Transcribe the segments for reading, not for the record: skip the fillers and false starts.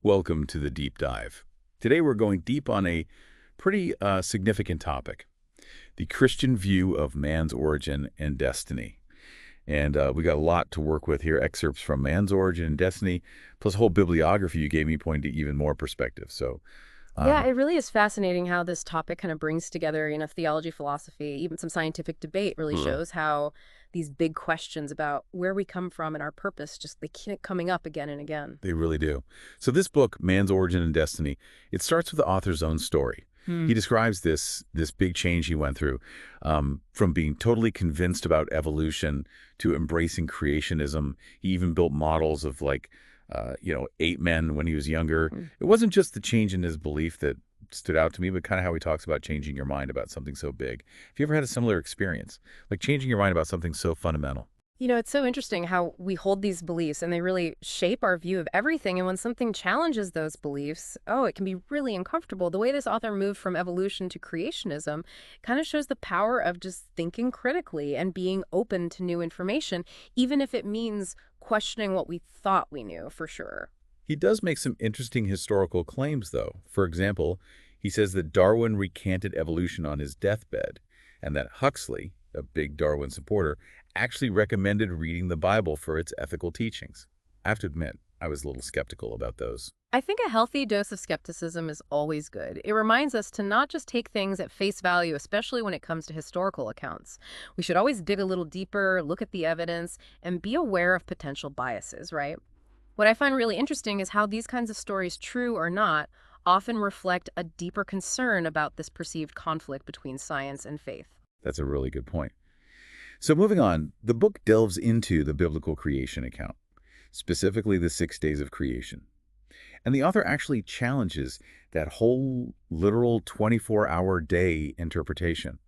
Welcome to the deep dive. Today we're going deep on a pretty significant topic, the Christian view of man's origin and destiny. And we got a lot to work with here, excerpts from Man's Origin and Destiny, plus a whole bibliography you gave me pointing to even more perspective. So, Yeah, um, it really is fascinating how this topic kind of brings together, theology, philosophy, even some scientific debate really ugh, shows how these big questions about where we come from and our purpose just they keep coming up again and again. they really do. So this book, Man's Origin and Destiny, it starts with the author's own story. Hmm. He describes this big change he went through, from being totally convinced about evolution to embracing creationism. He even built models of ape men when he was younger. Hmm. It wasn't just the change in his belief that stood out to me, but kind of how he talks about changing your mind about something so big. Have you ever had a similar experience, like changing your mind about something so fundamental? It's so interesting how we hold these beliefs and they really shape our view of everything. And when something challenges those beliefs, oh, it can be really uncomfortable. The way this author moved from evolution to creationism kind of shows the power of just thinking critically and being open to new information, even if it means questioning what we thought we knew for sure. He does make some interesting historical claims, though. For example, he says that Darwin recanted evolution on his deathbed, and that Huxley, a big Darwin supporter, actually recommended reading the Bible for its ethical teachings. I have to admit, I was a little skeptical about those. I think a healthy dose of skepticism is always good. It reminds us to not just take things at face value, especially when it comes to historical accounts. We should always dig a little deeper, look at the evidence, and be aware of potential biases, right? What I find really interesting is how these kinds of stories, true or not, often reflect a deeper concern about this perceived conflict between science and faith. That's a really good point. So moving on, the book delves into the biblical creation account, specifically the 6 days of creation. And the author actually challenges that whole literal 24-hour day interpretation.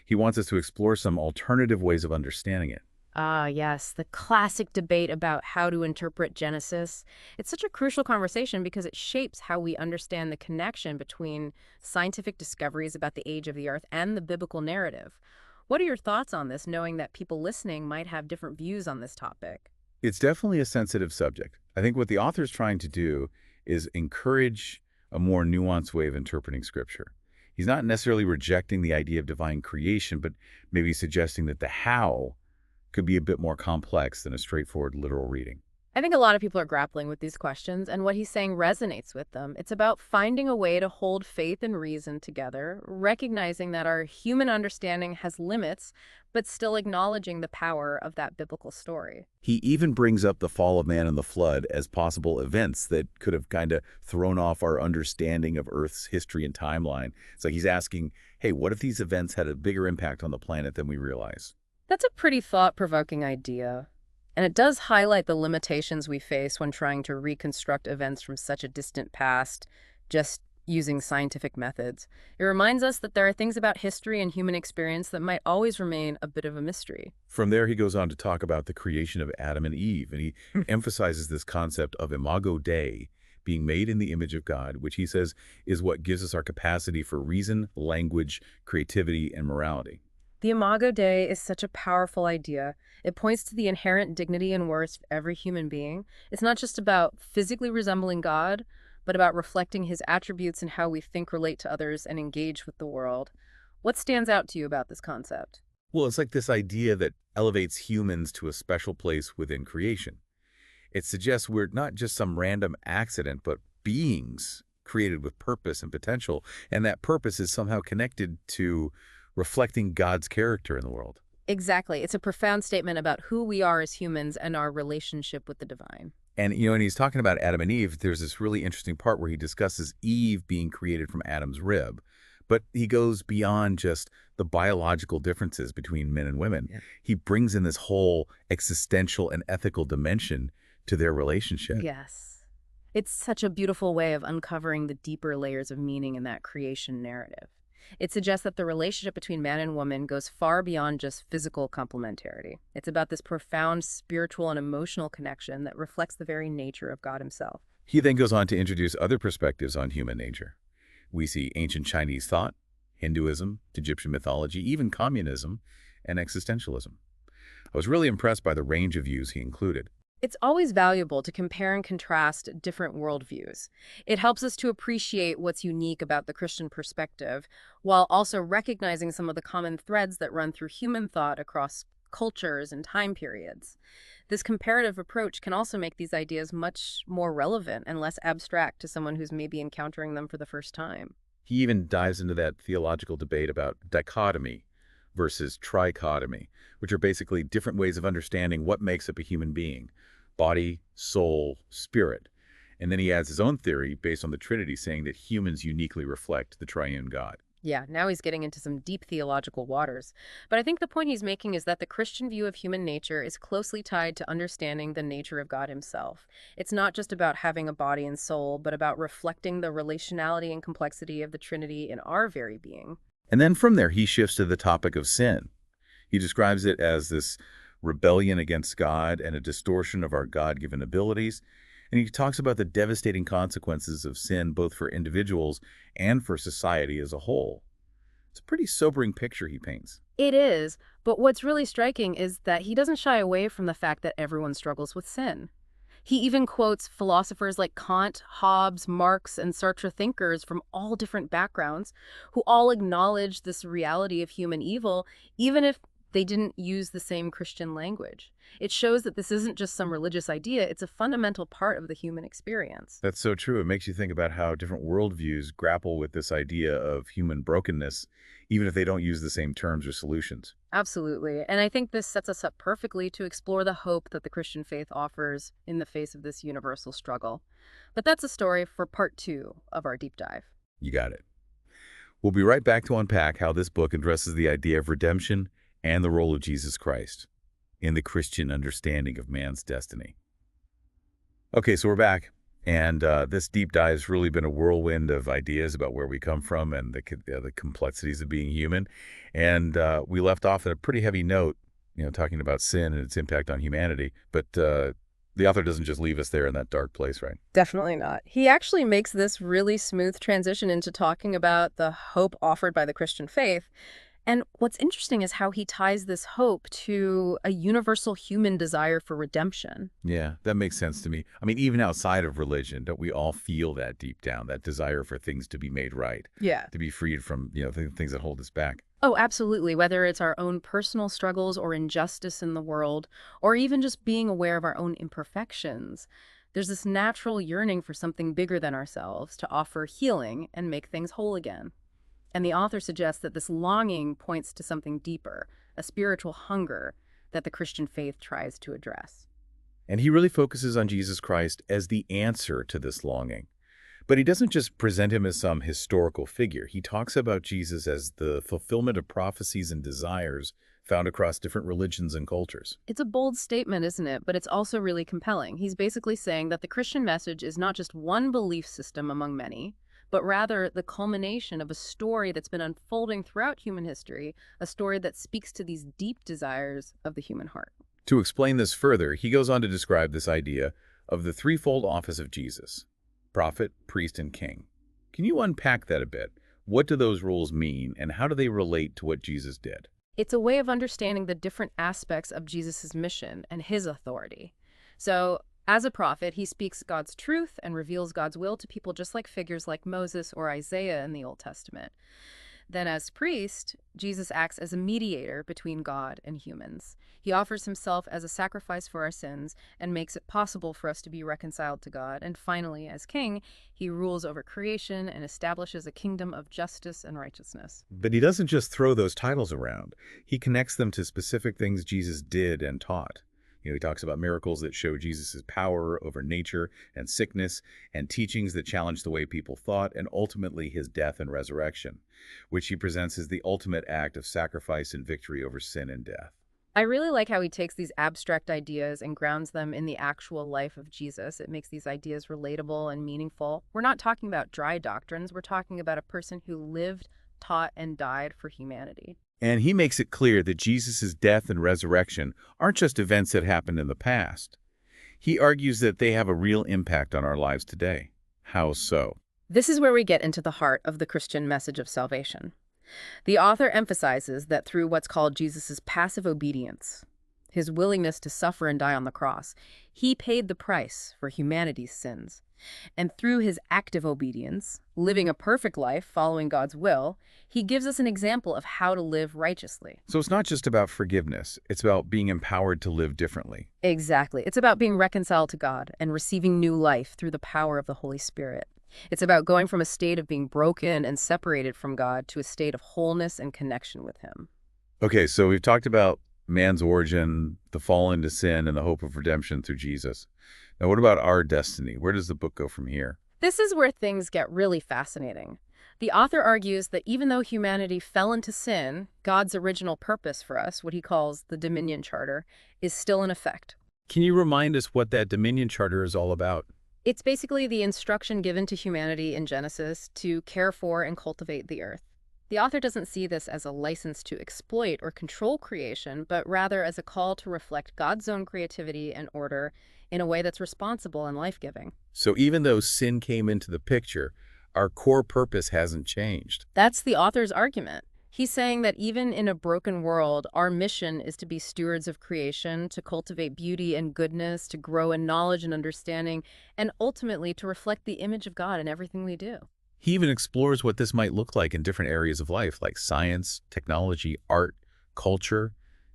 He wants us to explore some alternative ways of understanding it. Ah, yes, the classic debate about how to interpret Genesis. It's such a crucial conversation because it shapes how we understand the connection between scientific discoveries about the age of the earth and the biblical narrative. What are your thoughts on this, knowing that people listening might have different views on this topic? It's definitely a sensitive subject. I think what the author is trying to do is encourage a more nuanced way of interpreting Scripture. He's not necessarily rejecting the idea of divine creation, but maybe suggesting that the how could be a bit more complex than a straightforward literal reading. I think a lot of people are grappling with these questions, and what he's saying resonates with them. It's about finding a way to hold faith and reason together, recognizing that our human understanding has limits, but still acknowledging the power of that biblical story. He even brings up the fall of man and the flood as possible events that could have kind of thrown off our understanding of Earth's history and timeline. So he's asking, hey, what if these events had a bigger impact on the planet than we realize? That's a pretty thought-provoking idea. And it does highlight the limitations we face when trying to reconstruct events from such a distant past, just using scientific methods. It reminds us that there are things about history and human experience that might always remain a bit of a mystery. From there, he goes on to talk about the creation of Adam and Eve, and he emphasizes this concept of imago Dei, being made in the image of God, which he says is what gives us our capacity for reason, language, creativity, and morality. The Imago Dei is such a powerful idea. It points to the inherent dignity and worth of every human being. It's not just about physically resembling God, but about reflecting his attributes and how we think, relate to others, and engage with the world. What stands out to you about this concept? Well, it's like this idea that elevates humans to a special place within creation. It suggests we're not just some random accident, but beings created with purpose and potential, and that purpose is somehow connected to reflecting God's character in the world. Exactly. It's a profound statement about who we are as humans and our relationship with the divine. And he's talking about Adam and Eve. There's this really interesting part where he discusses Eve being created from Adam's rib. But he goes beyond just the biological differences between men and women. Yeah. He brings in this whole existential and ethical dimension to their relationship. Yes. It's such a beautiful way of uncovering the deeper layers of meaning in that creation narrative. It suggests that the relationship between man and woman goes far beyond just physical complementarity. It's about this profound spiritual and emotional connection that reflects the very nature of God himself. He then goes on to introduce other perspectives on human nature. We see ancient Chinese thought, Hinduism, Egyptian mythology, even communism, and existentialism. I was really impressed by the range of views he included. It's always valuable to compare and contrast different worldviews. It helps us to appreciate what's unique about the Christian perspective, while also recognizing some of the common threads that run through human thought across cultures and time periods. This comparative approach can also make these ideas much more relevant and less abstract to someone who's maybe encountering them for the first time. He even dives into that theological debate about dichotomy versus trichotomy, which are basically different ways of understanding what makes up a human being: body, soul, spirit. And then he adds his own theory based on the Trinity, saying that humans uniquely reflect the triune God. Yeah, now he's getting into some deep theological waters. But I think the point he's making is that the Christian view of human nature is closely tied to understanding the nature of God himself. It's not just about having a body and soul, but about reflecting the relationality and complexity of the Trinity in our very being. And then from there, he shifts to the topic of sin. He describes it as this rebellion against God and a distortion of our God-given abilities. And he talks about the devastating consequences of sin both for individuals and for society as a whole. It's a pretty sobering picture he paints. It is, but what's really striking is that he doesn't shy away from the fact that everyone struggles with sin. He even quotes philosophers like Kant, Hobbes, Marx, and Sartre, thinkers from all different backgrounds who all acknowledge this reality of human evil, even if they didn't use the same Christian language. It shows that this isn't just some religious idea, it's a fundamental part of the human experience. That's so true. It makes you think about how different worldviews grapple with this idea of human brokenness, even if they don't use the same terms or solutions. Absolutely. And I think this sets us up perfectly to explore the hope that the Christian faith offers in the face of this universal struggle. But that's a story for part 2 of our deep dive. You got it. We'll be right back to unpack how this book addresses the idea of redemption and the role of Jesus Christ in the Christian understanding of man's destiny. Okay, so we're back. And this deep dive has really been a whirlwind of ideas about where we come from and the complexities of being human. And we left off at a pretty heavy note, talking about sin and its impact on humanity. But the author doesn't just leave us there in that dark place, right? Definitely not. He actually makes this really smooth transition into talking about the hope offered by the Christian faith. And what's interesting is how he ties this hope to a universal human desire for redemption. Yeah, that makes sense to me. I mean, even outside of religion, don't we all feel that deep down, that desire for things to be made right, Yeah. to be freed from, things that hold us back? Oh, absolutely. Whether it's our own personal struggles or injustice in the world, or even just being aware of our own imperfections, there's this natural yearning for something bigger than ourselves to offer healing and make things whole again. And the author suggests that this longing points to something deeper, a spiritual hunger that the Christian faith tries to address. And he really focuses on Jesus Christ as the answer to this longing. But he doesn't just present him as some historical figure. He talks about Jesus as the fulfillment of prophecies and desires found across different religions and cultures. It's a bold statement, isn't it? But it's also really compelling. He's basically saying that the Christian message is not just one belief system among many, but rather the culmination of a story that's been unfolding throughout human history, a story that speaks to these deep desires of the human heart. To explain this further, he goes on to describe this idea of the threefold office of Jesus: prophet, priest, and king. Can you unpack that a bit? What do those roles mean, and how do they relate to what Jesus did? It's a way of understanding the different aspects of Jesus' mission and his authority. So, as a prophet, he speaks God's truth and reveals God's will to people just like figures like Moses or Isaiah in the Old Testament. Then as priest, Jesus acts as a mediator between God and humans. He offers himself as a sacrifice for our sins and makes it possible for us to be reconciled to God. And finally, as king, he rules over creation and establishes a kingdom of justice and righteousness. But he doesn't just throw those titles around. He connects them to specific things Jesus did and taught. He talks about miracles that show Jesus' power over nature and sickness, and teachings that challenge the way people thought, and ultimately his death and resurrection, which he presents as the ultimate act of sacrifice and victory over sin and death. I really like how he takes these abstract ideas and grounds them in the actual life of Jesus. It makes these ideas relatable and meaningful. We're not talking about dry doctrines. We're talking about a person who lived, taught, and died for humanity. And he makes it clear that Jesus' death and resurrection aren't just events that happened in the past. He argues that they have a real impact on our lives today. How so? This is where we get into the heart of the Christian message of salvation. The author emphasizes that through what's called Jesus' passive obedience, his willingness to suffer and die on the cross. He paid the price for humanity's sins. And through his active obedience, living a perfect life following God's will, he gives us an example of how to live righteously. So it's not just about forgiveness. It's about being empowered to live differently. Exactly. It's about being reconciled to God and receiving new life through the power of the Holy Spirit. It's about going from a state of being broken and separated from God to a state of wholeness and connection with him. Okay, so we've talked about man's origin, the fall into sin, and the hope of redemption through Jesus. Now, what about our destiny? Where does the book go from here? This is where things get really fascinating. The author argues that even though humanity fell into sin, God's original purpose for us, what he calls the Dominion Charter, is still in effect. Can you remind us what that Dominion Charter is all about? It's basically the instruction given to humanity in Genesis to care for and cultivate the earth. The author doesn't see this as a license to exploit or control creation, but rather as a call to reflect God's own creativity and order in a way that's responsible and life-giving. So even though sin came into the picture, our core purpose hasn't changed. That's the author's argument. He's saying that even in a broken world, our mission is to be stewards of creation, to cultivate beauty and goodness, to grow in knowledge and understanding, and ultimately to reflect the image of God in everything we do. He even explores what this might look like in different areas of life, like science, technology, art, culture,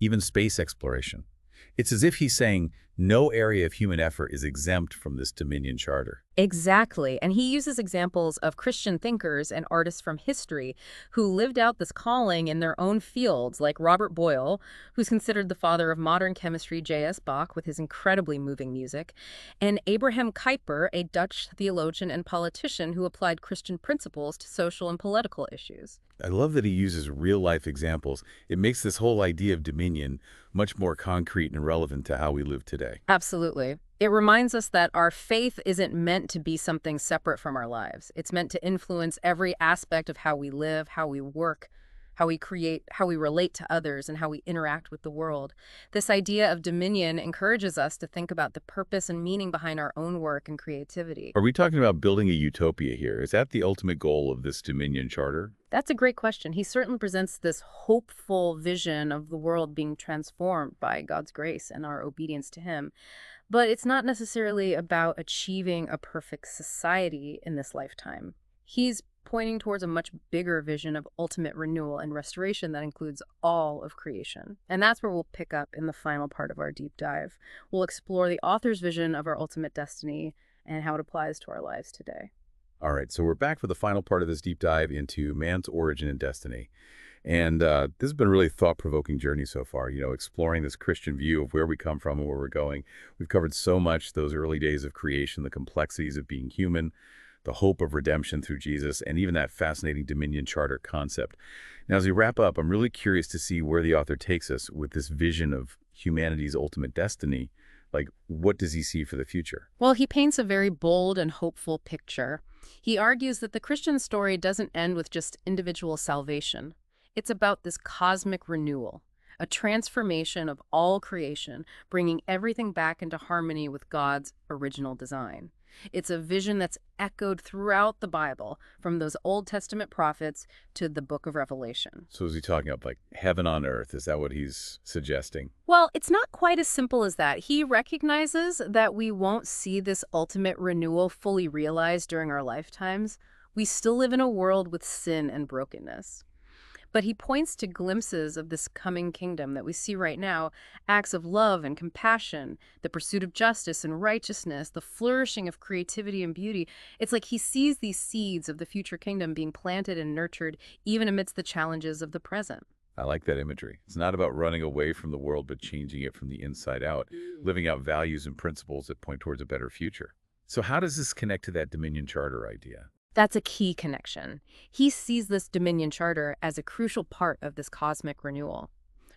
even space exploration. It's as if he's saying no area of human effort is exempt from this Dominion Charter. Exactly. And he uses examples of Christian thinkers and artists from history who lived out this calling in their own fields, like Robert Boyle, who's considered the father of modern chemistry, J.S. Bach, with his incredibly moving music, and Abraham Kuyper, a Dutch theologian and politician who applied Christian principles to social and political issues. I love that he uses real-life examples. It makes this whole idea of dominion much more concrete and relevant to how we live today. Absolutely. It reminds us that our faith isn't meant to be something separate from our lives. It's meant to influence every aspect of how we live, how we work, how we create, how we relate to others, and how we interact with the world. This idea of dominion encourages us to think about the purpose and meaning behind our own work and creativity. Are we talking about building a utopia here? Is that the ultimate goal of this Dominion Charter? That's a great question. He certainly presents this hopeful vision of the world being transformed by God's grace and our obedience to him. But it's not necessarily about achieving a perfect society in this lifetime. He's pointing towards a much bigger vision of ultimate renewal and restoration that includes all of creation. And that's where we'll pick up in the final part of our deep dive. We'll explore the author's vision of our ultimate destiny and how it applies to our lives today. All right, so we're back for the final part of this deep dive into man's origin and destiny. And this has been a really thought-provoking journey so far, exploring this Christian view of where we come from and where we're going. We've covered so much, those early days of creation, the complexities of being human, the hope of redemption through Jesus, and even that fascinating Dominion Charter concept. Now, as we wrap up, I'm really curious to see where the author takes us with this vision of humanity's ultimate destiny. Like, what does he see for the future? Well, he paints a very bold and hopeful picture. He argues that the Christian story doesn't end with just individual salvation. It's about this cosmic renewal, a transformation of all creation, bringing everything back into harmony with God's original design. It's a vision that's echoed throughout the Bible, from those Old Testament prophets to the book of Revelation. So is he talking about like heaven on earth? Is that what he's suggesting? Well, it's not quite as simple as that. He recognizes that we won't see this ultimate renewal fully realized during our lifetimes. We still live in a world with sin and brokenness. But he points to glimpses of this coming kingdom that we see right now, acts of love and compassion, the pursuit of justice and righteousness, the flourishing of creativity and beauty. It's like he sees these seeds of the future kingdom being planted and nurtured even amidst the challenges of the present. I like that imagery. It's not about running away from the world, but changing it from the inside out, living out values and principles that point towards a better future. So how does this connect to that Dominion Charter idea? That's a key connection. He sees this Dominion Charter as a crucial part of this cosmic renewal.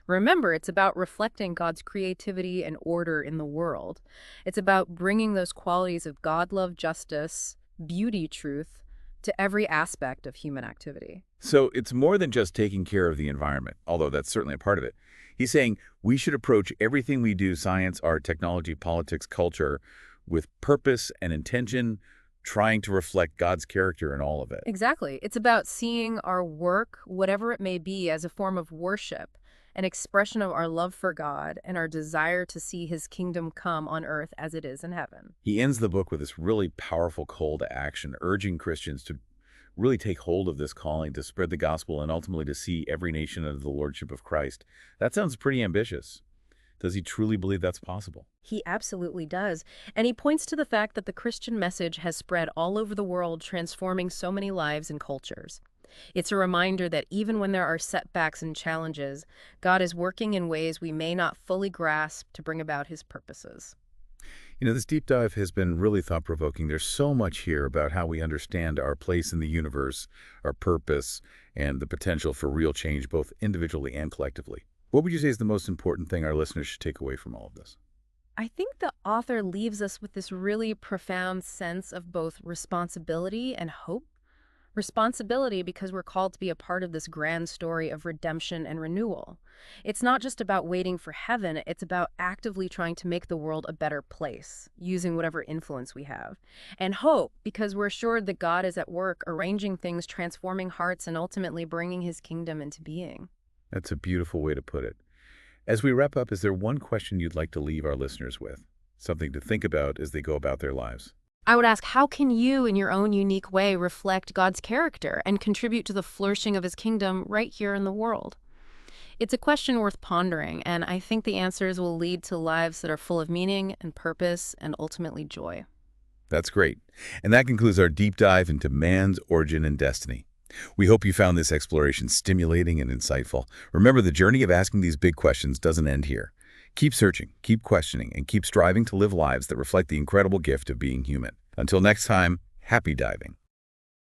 Remember, it's about reflecting God's creativity and order in the world. It's about bringing those qualities of God, love, justice, beauty, truth, to every aspect of human activity. So it's more than just taking care of the environment, although that's certainly a part of it. He's saying we should approach everything we do, science, art, technology, politics, culture, with purpose and intention, trying to reflect God's character in all of it. Exactly. It's about seeing our work, whatever it may be, as a form of worship an expression of our love for God and our desire to see his kingdom come on earth as it is in heaven. He ends the book with this really powerful call to action, urging Christians to really take hold of this calling to spread the gospel and ultimately to see every nation under the lordship of Christ. That sounds pretty ambitious. Does he truly believe that's possible? He absolutely does. And he points to the fact that the Christian message has spread all over the world, transforming so many lives and cultures. It's a reminder that even when there are setbacks and challenges, God is working in ways we may not fully grasp to bring about his purposes. This deep dive has been really thought-provoking. There's so much here about how we understand our place in the universe, our purpose, and the potential for real change, both individually and collectively. What would you say is the most important thing our listeners should take away from all of this? I think the author leaves us with this really profound sense of both responsibility and hope. Responsibility because we're called to be a part of this grand story of redemption and renewal. It's not just about waiting for heaven, it's about actively trying to make the world a better place, using whatever influence we have. And hope because we're assured that God is at work, arranging things, transforming hearts, and ultimately bringing his kingdom into being. That's a beautiful way to put it. As we wrap up, is there one question you'd like to leave our listeners with? Something to think about as they go about their lives? I would ask, how can you, in your own unique way, reflect God's character and contribute to the flourishing of his kingdom right here in the world? It's a question worth pondering, and I think the answers will lead to lives that are full of meaning and purpose and ultimately joy. That's great. And that concludes our deep dive into man's origin and destiny. We hope you found this exploration stimulating and insightful. Remember, the journey of asking these big questions doesn't end here. Keep searching, keep questioning, and keep striving to live lives that reflect the incredible gift of being human. Until next time, happy diving.